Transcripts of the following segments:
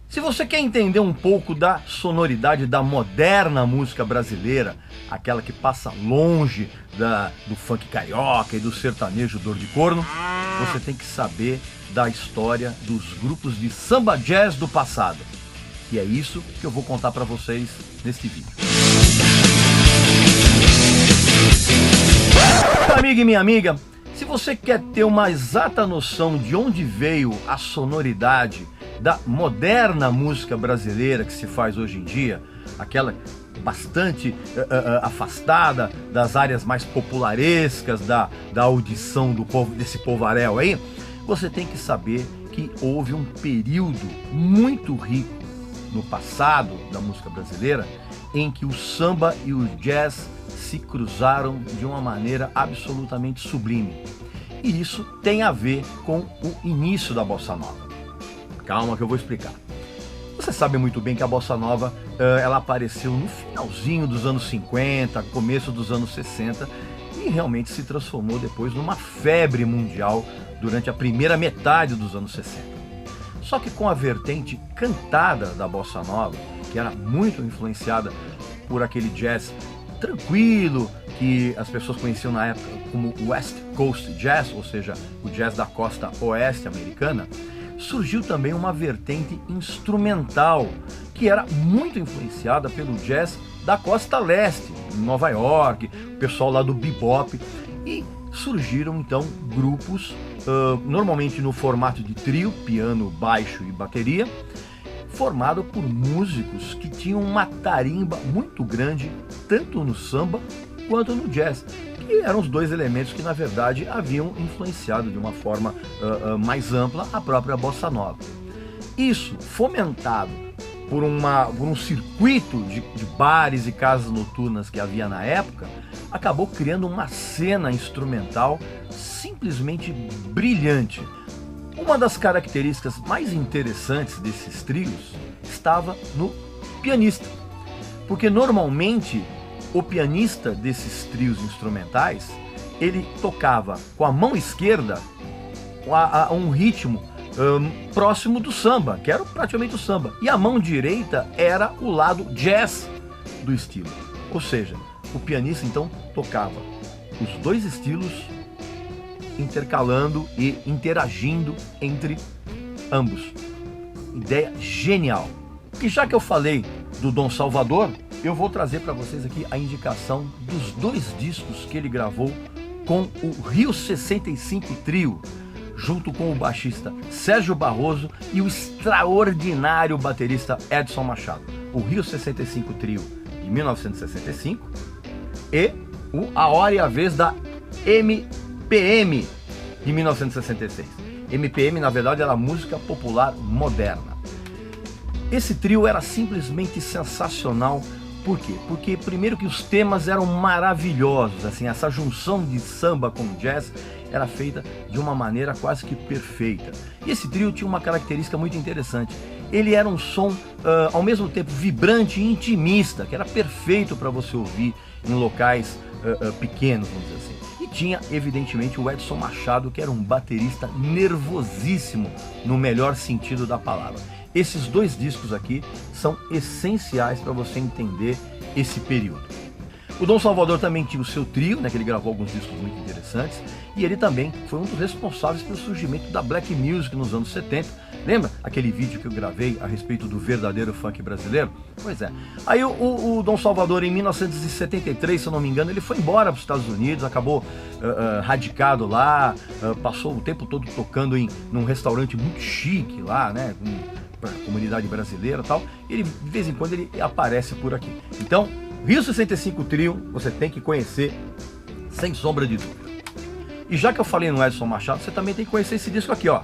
Se você quer entender um pouco da sonoridade da moderna música brasileira, aquela que passa longe do funk carioca e do sertanejo dor de corno, você tem que saber da história dos grupos de samba jazz do passado. E é isso que eu vou contar para vocês neste vídeo. Meu amigo e minha amiga, se você quer ter uma exata noção de onde veio a sonoridade da moderna música brasileira que se faz hoje em dia, aquela bastante afastada das áreas mais popularescas da audição do povo, desse povaréu aí, você tem que saber que houve um período muito rico no passado da música brasileira em que o samba e o jazz se cruzaram de uma maneira absolutamente sublime. E isso tem a ver com o início da bossa nova. Calma que eu vou explicar. Você sabe muito bem que a bossa nova ela apareceu no finalzinho dos anos 50, começo dos anos 60 e realmente se transformou depois numa febre mundial durante a primeira metade dos anos 60. Só que com a vertente cantada da bossa nova, que era muito influenciada por aquele jazz tranquilo que as pessoas conheciam na época como West Coast Jazz, ou seja, o jazz da costa oeste americana, surgiu também uma vertente instrumental que era muito influenciada pelo jazz da costa leste, em Nova York, o pessoal lá do bebop, e surgiram então grupos, normalmente no formato de trio, piano, baixo e bateria, formado por músicos que tinham uma tarimba muito grande, tanto no samba quanto no jazz, que eram os dois elementos que na verdade haviam influenciado de uma forma mais ampla a própria bossa nova. Isso, fomentado por um circuito de bares e casas noturnas que havia na época, acabou criando uma cena instrumental simplesmente brilhante. Uma das características mais interessantes desses trios estava no pianista, porque normalmente o pianista desses trios instrumentais, ele tocava com a mão esquerda um ritmo próximo do samba, que era praticamente o samba, e a mão direita era o lado jazz do estilo. Ou seja, o pianista então tocava os dois estilos, intercalando e interagindo entre ambos. Ideia genial. E já que eu falei do Dom Salvador, eu vou trazer para vocês aqui a indicação dos dois discos que ele gravou com o Rio 65 Trio, junto com o baixista Sérgio Barroso e o extraordinário baterista Edson Machado. O Rio 65 Trio de 1965 e A Hora e a Vez da MPM de 1966. MPM, na verdade, era música popular moderna. Esse trio era simplesmente sensacional. Por quê? Porque primeiro que os temas eram maravilhosos, assim, essa junção de samba com jazz era feita de uma maneira quase que perfeita. E esse trio tinha uma característica muito interessante. Ele era um som ao mesmo tempo vibrante e intimista, que era perfeito para você ouvir em locais pequenos, vamos dizer assim. E tinha, evidentemente, o Edson Machado, que era um baterista nervosíssimo, no melhor sentido da palavra. Esses dois discos aqui são essenciais para você entender esse período. O Dom Salvador também tinha o seu trio, né, que ele gravou alguns discos muito interessantes, e ele também foi um dos responsáveis pelo surgimento da Black Music nos anos 70. Lembra aquele vídeo que eu gravei a respeito do verdadeiro funk brasileiro? Pois é. Aí o Dom Salvador, em 1973, se eu não me engano, ele foi embora para os Estados Unidos, acabou radicado lá, passou o tempo todo tocando num restaurante muito chique lá, né, para a comunidade brasileira e tal. Ele, de vez em quando, ele aparece por aqui. Então, Rio 65 Trio, você tem que conhecer, sem sombra de dúvida. E já que eu falei no Edson Machado, você também tem que conhecer esse disco aqui, ó.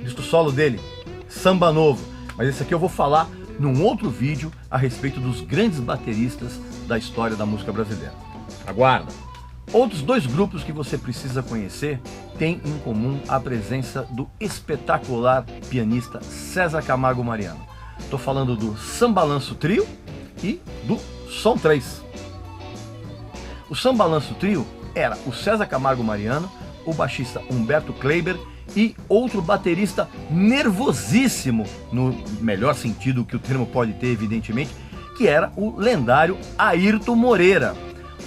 Disco solo dele, Samba Novo. Mas esse aqui eu vou falar num outro vídeo a respeito dos grandes bateristas da história da música brasileira. Aguarda! Outros dois grupos que você precisa conhecer têm em comum a presença do espetacular pianista César Camargo Mariano. Estou falando do Sambalanço Trio e do Som 3. O Sambalanço Trio era o César Camargo Mariano, o baixista Humberto Kleiber e outro baterista nervosíssimo, no melhor sentido que o termo pode ter, evidentemente, que era o lendário Airto Moreira.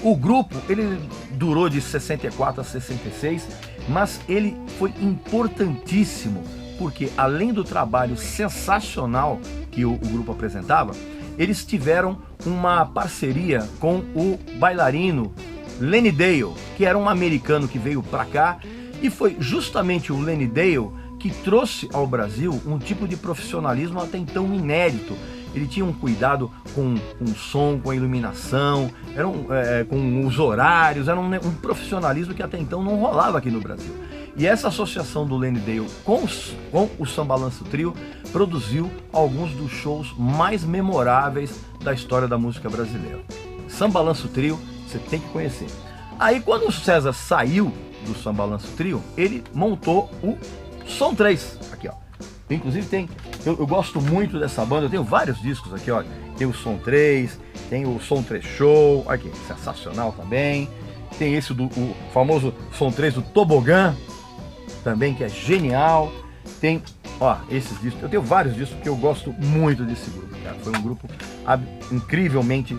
O grupo, ele durou de 64 a 66, mas ele foi importantíssimo, porque além do trabalho sensacional que o grupo apresentava, eles tiveram uma parceria com o bailarino Lenny Dale, que era um americano que veio para cá, e foi justamente o Lenny Dale que trouxe ao Brasil um tipo de profissionalismo até então inédito. Ele tinha um cuidado com o som, com a iluminação, com os horários, era um profissionalismo que até então não rolava aqui no Brasil. E essa associação do Lenny Dale com o Sambalanço Trio produziu alguns dos shows mais memoráveis da história da música brasileira. Sambalanço Trio, você tem que conhecer. Aí quando o César saiu do Sambalanço Trio, ele montou o Som 3, aqui ó. Inclusive eu gosto muito dessa banda, eu tenho vários discos aqui, ó. Tem o Som 3, tem o Som 3 Show, aqui, sensacional também. Tem esse o famoso Som 3 do Tobogã, também, que é genial. Tem, ó, esses discos, eu tenho vários discos que eu gosto muito desse grupo, cara. Foi um grupo incrivelmente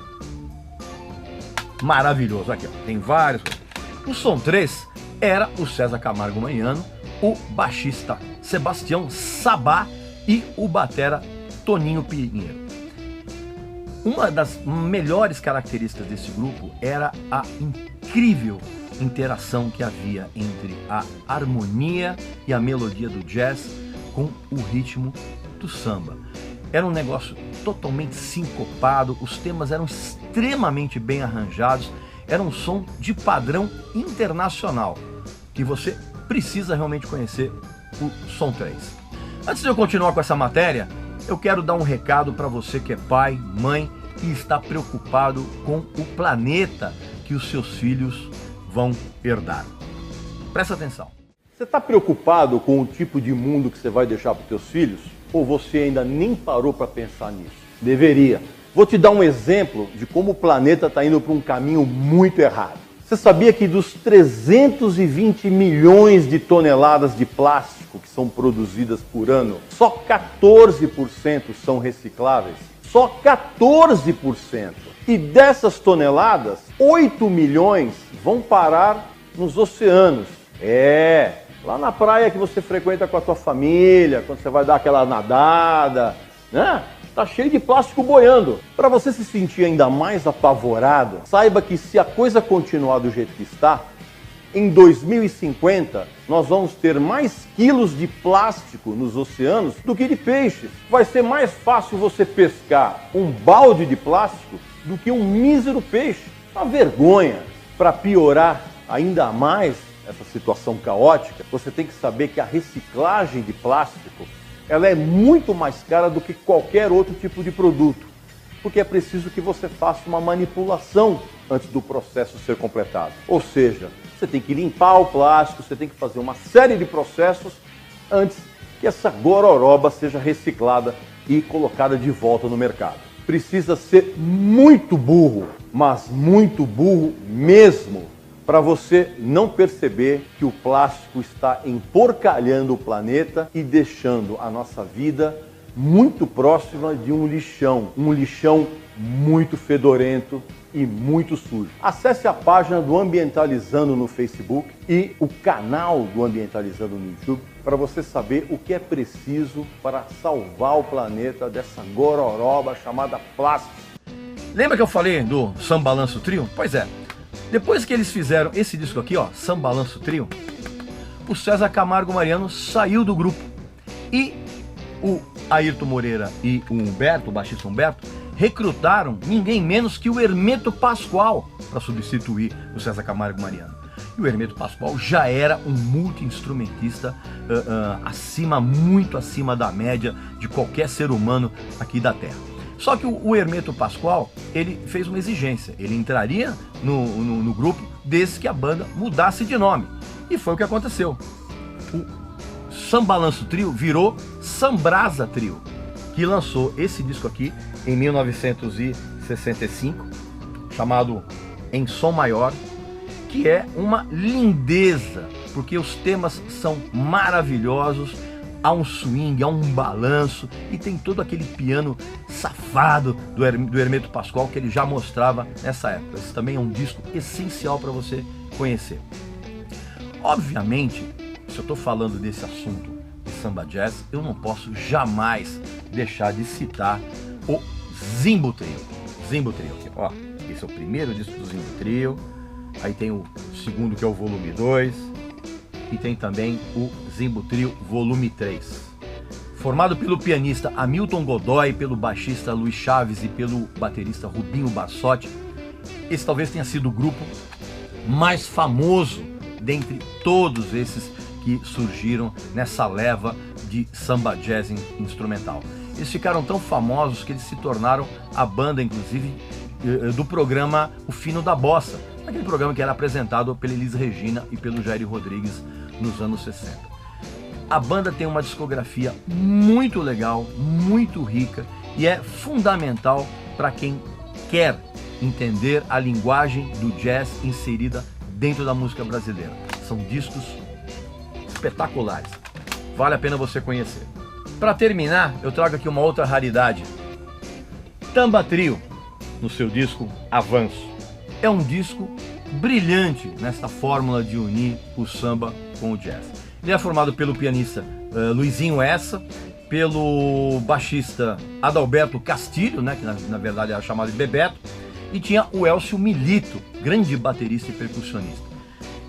maravilhoso. Aqui, ó, tem vários. O Som 3 era o César Camargo Mariano, o baixista Sebastião Sabá e o batera Toninho Pinheiro. Uma das melhores características desse grupo era a incrível interação que havia entre a harmonia e a melodia do jazz com o ritmo do samba. Era um negócio totalmente sincopado, os temas eram extremamente bem arranjados, era um som de padrão internacional, que você precisa realmente conhecer o Som 3. Antes de eu continuar com essa matéria, eu quero dar um recado para você que é pai, mãe e está preocupado com o planeta que os seus filhos vão herdar. Presta atenção. Você está preocupado com o tipo de mundo que você vai deixar para os seus filhos? Ou você ainda nem parou para pensar nisso? Deveria. Vou te dar um exemplo de como o planeta está indo para um caminho muito errado. Você sabia que dos 320 milhões de toneladas de plástico que são produzidas por ano, só 14% são recicláveis? Só 14%. E dessas toneladas, 8 milhões vão parar nos oceanos. Lá na praia que você frequenta com a tua família, quando você vai dar aquela nadada, né? Tá cheio de plástico boiando. Para você se sentir ainda mais apavorado, saiba que se a coisa continuar do jeito que está, em 2050 nós vamos ter mais quilos de plástico nos oceanos do que de peixes. Vai ser mais fácil você pescar um balde de plástico do que um mísero peixe. Uma vergonha. Para piorar ainda mais essa situação caótica, você tem que saber que a reciclagem de plástico ela é muito mais cara do que qualquer outro tipo de produto, porque é preciso que você faça uma manipulação antes do processo ser completado. Ou seja, você tem que limpar o plástico, você tem que fazer uma série de processos antes que essa gororoba seja reciclada e colocada de volta no mercado. Precisa ser muito burro, mas muito burro mesmo, para você não perceber que o plástico está emporcalhando o planeta e deixando a nossa vida muito próxima de um lixão muito fedorento e muito sujo. Acesse a página do Ambientalizando no Facebook e o canal do Ambientalizando no YouTube para você saber o que é preciso para salvar o planeta dessa gororoba chamada plástico. Lembra que eu falei do Sambalanço Trio? Pois é. Depois que eles fizeram esse disco aqui, ó, Sambalanço Trio, o César Camargo Mariano saiu do grupo. E o Airto Moreira e o Humberto, o baixista Humberto, recrutaram ninguém menos que o Hermeto Pascoal para substituir o César Camargo Mariano. E o Hermeto Pascoal já era um multi-instrumentista muito acima da média de qualquer ser humano aqui da Terra. Só que o Hermeto Pascoal, ele fez uma exigência. Ele entraria no grupo desde que a banda mudasse de nome. E foi o que aconteceu. O Sambalanço Trio virou Sambrasa Trio, que lançou esse disco aqui em 1965, chamado Em Som Maior, que é uma lindeza, porque os temas são maravilhosos, há um swing, há um balanço e tem todo aquele piano safado do Hermeto Pascoal que ele já mostrava nessa época. Esse também é um disco essencial para você conhecer. Obviamente, se eu estou falando desse assunto de samba jazz, eu não posso jamais deixar de citar o Zimbo Trio. Zimbo Trio, ó, esse é o primeiro disco do Zimbo Trio, aí tem o segundo que é o volume 2, e tem também o Zimbo Trio volume 3. Formado pelo pianista Hamilton Godoy, pelo baixista Luiz Chaves e pelo baterista Rubinho Bassotti, esse talvez tenha sido o grupo mais famoso dentre todos esses que surgiram nessa leva de samba jazz instrumental. Eles ficaram tão famosos que eles se tornaram a banda, inclusive, do programa O Fino da Bossa, aquele programa que era apresentado pela Elis Regina e pelo Jair Rodrigues nos anos 60. A banda tem uma discografia muito legal, muito rica e é fundamental para quem quer entender a linguagem do jazz inserida dentro da música brasileira. São discos espetaculares, vale a pena você conhecer. Para terminar, eu trago aqui uma outra raridade. Tamba Trio, no seu disco Avanço. É um disco brilhante nessa fórmula de unir o samba com o jazz. Ele é formado pelo pianista Luizinho Essa, pelo baixista Adalberto Castilho, né, que na verdade era chamado de Bebeto, e tinha o Elcio Milito, grande baterista e percussionista.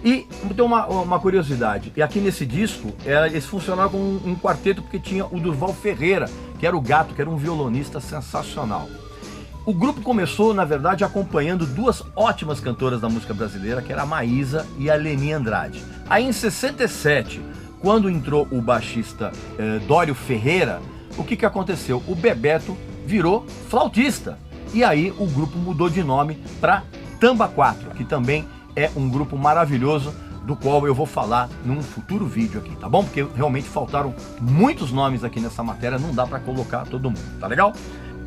E tem uma curiosidade, e aqui nesse disco eles funcionaram como um quarteto porque tinha o Durval Ferreira, que era o Gato, que era um violonista sensacional. O grupo começou, na verdade, acompanhando duas ótimas cantoras da música brasileira, que era a Maísa e a Leni Andrade. Aí em 67, quando entrou o baixista Dório Ferreira, o que aconteceu? O Bebeto virou flautista, e aí o grupo mudou de nome para Tamba 4, que também é um grupo maravilhoso, do qual eu vou falar num futuro vídeo aqui, tá bom? Porque realmente faltaram muitos nomes aqui nessa matéria, não dá para colocar todo mundo, tá legal?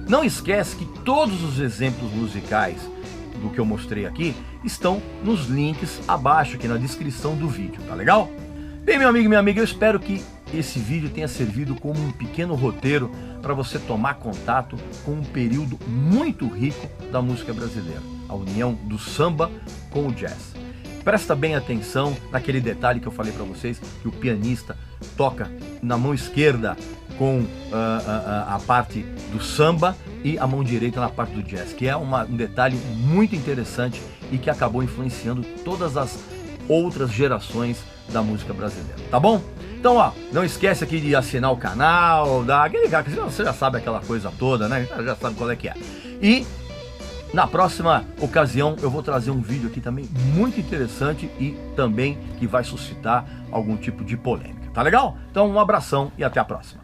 Não esquece que todos os exemplos musicais do que eu mostrei aqui estão nos links abaixo, aqui na descrição do vídeo, tá legal? Bem, meu amigo e minha amiga, eu espero que esse vídeo tenha servido como um pequeno roteiro para você tomar contato com um período muito rico da música brasileira, a união do samba com o jazz. Presta bem atenção naquele detalhe que eu falei para vocês, que o pianista toca na mão esquerda com a parte do samba e a mão direita na parte do jazz, que é um detalhe muito interessante e que acabou influenciando todas as outras gerações da música brasileira, tá bom? Então, ó, não esquece aqui de assinar o canal, você já sabe aquela coisa toda, né? Já sabe qual é que é. E na próxima ocasião eu vou trazer um vídeo aqui também muito interessante e também que vai suscitar algum tipo de polêmica, tá legal? Então um abração e até a próxima.